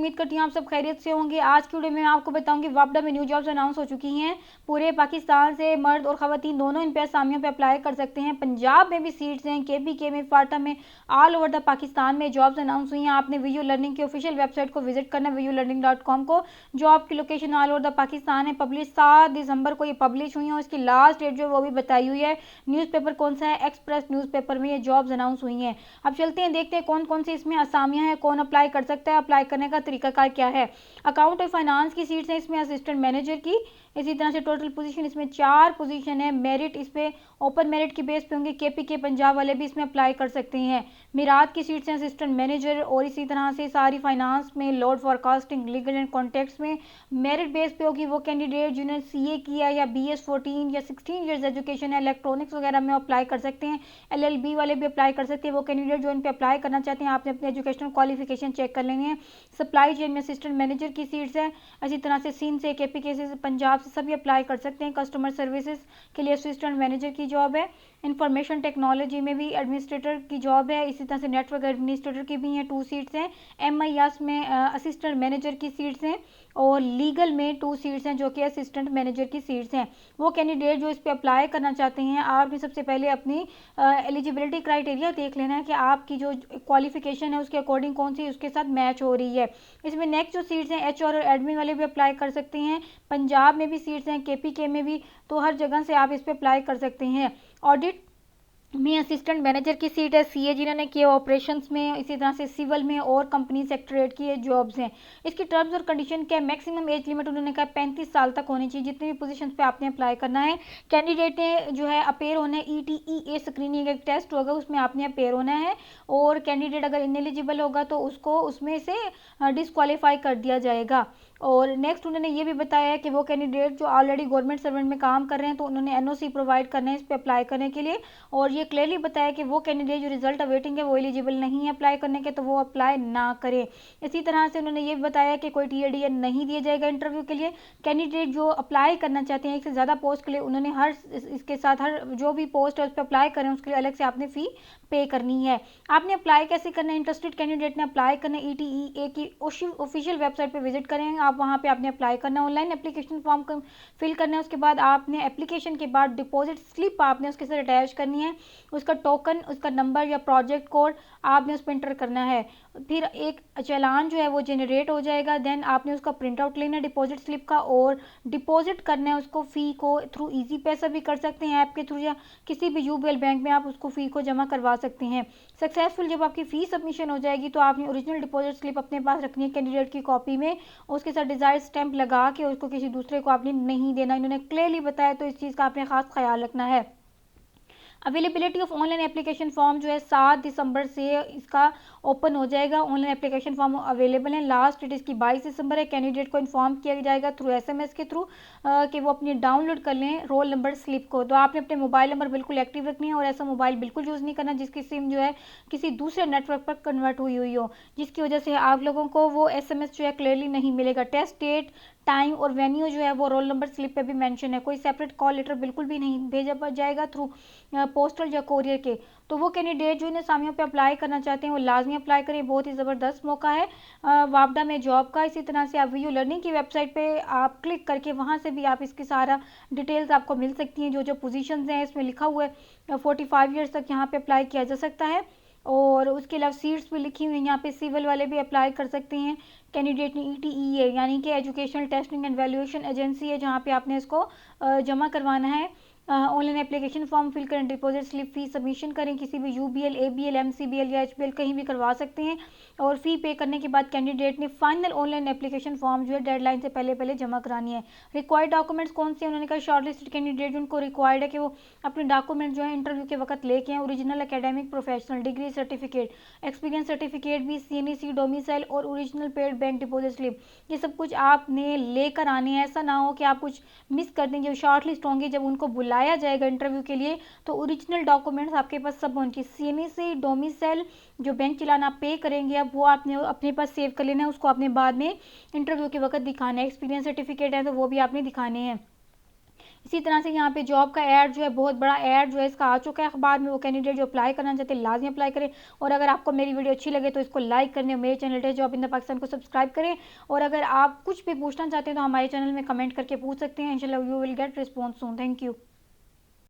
उम्मीद करती हूँ आप सब खैरियत से होंगे। आज की वीडियो में आपको बताऊंगी वापडा में न्यू जॉब्स अनाउंस हो चुकी हैं। पूरे पाकिस्तान से मर्द और खवातीन दोनों इन पे असामियों पे अप्लाई कर सकते हैं। पंजाब में भी सीट्स हैं, KPK में, फाटा में, ऑल ओवर द पाकिस्तान में जॉब्स अनाउंस हुई हैं। आपने वीयू लर्निंग की ऑफिशियल वेबसाइट को विजिट करना है, viewlearning.com को। जॉब की location all over the Pakistan है। पब्लिश 7 दिसंबर को ये पब्लिश हुई है। उसकी लास्ट डेट जो है वो भी बताई हुई है। न्यूज़पेपर कौन सा है? एक्सप्रेस न्यूज़पेपर में ये जॉब्स अनाउंस हुई हैं। अब चलते हैं, देखते हैं कौन कौन सी इसमें असामियां हैं, कौन अप्लाई कर सकता है, अप्लाई करने का तरीकाकार क्या है। अकाउंट और फाइनेंस की सीट्स हैं इसमें, असिस्टेंट मैनेजर की। इसी तरह से टोटल पोजीशन इसमें 4 पोजीशन है। मेरिट इस पे ओपन मेरिट की बेस पे होंगे। KPK पंजाब वाले भी इसमें अप्लाई कर सकते हैं। मीरात की सीट्स हैं असिस्टेंट मैनेजर, और इसी तरह से सारी फाइनेंस में, load forecasting, legal and contacts में मेरिट बेस पे होगी। वो कैंडिडेट जिन्होंने CA किया या BS 14 या 16 ईयर्स एजुकेशन है, इलेक्ट्रॉनिक्स वगैरह में अप्लाई कर सकते हैं। LLB वाले भी अप्लाई कर सकते हैं। वो कैंडिडेट जो इन पे अप्लाई करना चाहते हैं, आपने अपनी एजुकेशनल क्वालिफिकेशन चेक कर लेनी है। सप्लाई चेन में असिस्टेंट मैनेजर की सीट्स है। इसी तरह से सिंध से, KPK से, पंजाब से सभी अप्लाई कर सकते हैं। कस्टमर सर्विसेज के लिए असिस्टेंट मैनेजर की जॉब है। इंफॉर्मेशन टेक्नोलॉजी में भी एडमिनिस्ट्रेटर की जॉब है। इसी तरह से नेटवर्क एडमिनिस्ट्रेटर की भी हैं 2 सीट्स हैं। MIS में असिस्टेंट मैनेजर की सीट्स हैं, और लीगल में 2 सीट्स हैं जो कि असिस्टेंट मैनेजर की सीट्स हैं। वो कैंडिडेट जो इस पे अप्लाई करना चाहते हैं, आपने सबसे पहले अपनी एलिजिबिलिटी क्राइटेरिया देख लेना है कि आपकी जो क्वालिफिकेशन है उसके अकॉर्डिंग कौन सी उसके साथ मैच हो रही है। इसमें नेक्स्ट जो सीट्स हैं, HR और एडमिन वाले भी अप्लाई कर सकते हैं। पंजाब में भी सीट्स हैं, KPK में भी, तो हर जगह से आप इस पे अप्लाई कर सकते हैं। ऑडिट में असिस्टेंट मैनेजर की सीट है। CA जिन्होंने किया ऑपरेशंस में, इसी तरह से सिविल में, और कंपनी सेक्रेटरीट की ये जॉब्स हैं। इसकी टर्म्स और कंडीशन क्या है? मैक्सिमम एज लिमिट उन्होंने कहा 35 साल तक होनी चाहिए जितनी भी पोजीशन पे आपने अप्लाई करना है। कैंडिडेट ने जो है अपेयर होना है। ETEA स्क्रीनिंग एक टेस्ट होगा, उसमें आपने अपेयर होना है। और कैंडिडेट अगर इनएलिजिबल होगा तो उसको उसमें से डिस्क्वालीफाई कर दिया जाएगा। और नेक्स्ट उन्होंने ये भी बताया है कि वो कैंडिडेट जो ऑलरेडी गवर्नमेंट सर्वेंट में काम कर रहे हैं तो उन्होंने NOC प्रोवाइड करना है इस पे अप्लाई करने के लिए। और ये क्लियरली बताया कि वो कैंडिडेट जो रिजल्ट अवेटिंग है वो एलिजिबल नहीं है अप्लाई करने के, तो वो अप्लाई ना करें। इसी तरह से उन्होंने ये भी बताया कि कोई TAD नहीं दिया जाएगा इंटरव्यू के लिए। कैंडिडेट जो अप्लाई करना चाहते हैं एक से ज़्यादा पोस्ट के लिए, उन्होंने हर इसके साथ हर जो भी पोस्ट है उस पर अप्लाई करें उसके लिए अलग से आपने फ़ी पे करनी है। आपने अप्लाई कैसे करना है? इंटरेस्टेड कैंडिडेट ने अप्लाई करना है ETEA की ऑफिशियल वेबसाइट पे विजिट करें आप, वहाँ पे आपने अप्लाई करना है। ऑनलाइन एप्लीकेशन फॉर्म फिल करना है। उसके बाद आपने एप्लीकेशन के बाद डिपॉजिट स्लिप आपने उसके साथ अटैच करनी है। उसका टोकन, उसका नंबर या प्रोजेक्ट कोड आपने उस पर एंटर करना है। फिर एक चालान जो है वो जनरेट हो जाएगा। देन आपने उसका प्रिंट आउट लेना है डिपॉजिट स्लिप का, और डिपॉजिट करना है उसको। फ़ी को थ्रू ईजी पैसा भी कर सकते हैं ऐप के थ्रू, या किसी भी UBL बैंक में आप उसको फ़ी को जमा करवा सकते हैं। सक्सेसफुल जब आपकी फ़ी सबमिशन हो जाएगी तो आपने ओरिजिनल डिपॉजिट स्लिप अपने पास रखनी है कैंडिडेट की कॉपी में, उसके साथ डिजायर्ड स्टैंप लगा के उसको किसी दूसरे को आपने नहीं देना। इन्होंने क्लियरली बताया, तो इस चीज़ का आपने खास ख्याल रखना है। Availability of online application form जो है 7 दिसंबर से इसका ओपन हो जाएगा। ऑनलाइन एप्लीकेशन फॉर्म अवेलेबल है। लास्ट डेट इसकी 22 दिसंबर है। कैंडिडेट को इन्फॉर्म किया जाएगा थ्रू SMS के थ्रू कि वो अपनी डाउनलोड कर लें रोल नंबर स्लिप को। तो आपने अपने मोबाइल नंबर बिल्कुल एक्टिव रखनी है, और ऐसा मोबाइल बिल्कुल यूज़ नहीं करना जिसकी सिम जो है किसी दूसरे नेटवर्क पर कन्वर्ट हुई हो, जिसकी वजह से आप लोगों को वो SMS जो है क्लियरली नहीं मिलेगा। टेस्ट डेट, टाइम और वेन्यू जो है वो रोल नंबर स्लिप पे भी मेंशन है। कोई सेपरेट कॉल लेटर बिल्कुल भी नहीं भेजा जाएगा थ्रू पोस्टल या कोरियर के। तो वो कैंडिडेट जो इन असामियों पे अप्लाई करना चाहते हैं वो लाजमी अप्लाई करें। बहुत ही ज़बरदस्त मौका है वापडा में जॉब का। इसी तरह से आप वीयू लर्निंग की वेबसाइट पे आप क्लिक करके वहाँ से भी आप इसकी सारा डिटेल्स आपको मिल सकती हैं। जो जो पोजीशंस हैं इसमें लिखा हुआ है 45 ईयर्स तक यहाँ पे अप्लाई किया जा सकता है। और उसके अलावा सीट्स भी लिखी हुई हैं यहाँ पे, सिविल वाले भी अप्लाई कर सकते हैं। कैंडिडेट ने ETEA यानी कि educational testing and valuation agency है जहाँ पे आपने इसको जमा करवाना है। ऑनलाइन एप्लीकेशन फॉर्म फिल करें, डिपॉजिट स्लिप, फ़ी सबमिशन करें। किसी भी UBL, ABL, MCBL या HBL कहीं भी करवा सकते हैं। और फ़ी पे करने के बाद कैंडिडेट ने फाइनल ऑनलाइन एप्लीकेशन फॉर्म जो है डेडलाइन से पहले जमा करानी है। रिक्वायर्ड डॉक्यूमेंट्स कौन से? उन्होंने कहा शॉर्टलिस्टेड कैंडिडेट उनको रिक्वायर्ड है कि वो अपने डॉक्यूमेंट जो है इंटरव्यू के वक्त लेके आएँ। Original academic professional degree certificate, experience certificate भी, CNEC डोमिसाइल और original paid bank deposit slip, ये सब कुछ आपने लेकर आने हैं। ऐसा ना हो कि आप कुछ मिस कर दें। जब शॉर्ट लिस्ट होंगे, जब उनको बुलाया जाएगा इंटरव्यू के लिए, तो ओरिजिनल डॉक्यूमेंट्स आपके पास सब होंगे। CNEC डोमिसाइल जो बैंक चलाना आप पे करेंगे अब वो आपने अपने पास सेव कर लेना है, उसको आपने बाद में इंटरव्यू के वक्त दिखाना है। एक्सपीरियंस सर्टिफिकेट है तो वो भी आपने दिखाने हैं। इसी तरह से यहाँ पे जॉब का ऐड जो है, बहुत बड़ा ऐड जो है इसका आ चुका है अखबार में। वो कैंडिडेट जो अप्लाई करना चाहते हैं लाजमी अप्लाई करें। और अगर आपको मेरी वीडियो अच्छी लगे तो इसको लाइक करने और मेरे channel job in the Pakistan को सब्सक्राइब करें। और अगर आप कुछ भी पूछना चाहते हैं तो हमारे चैनल में कमेंट करके पूछ सकते हैं। इंशाल्लाह you will get response soon. Thank you.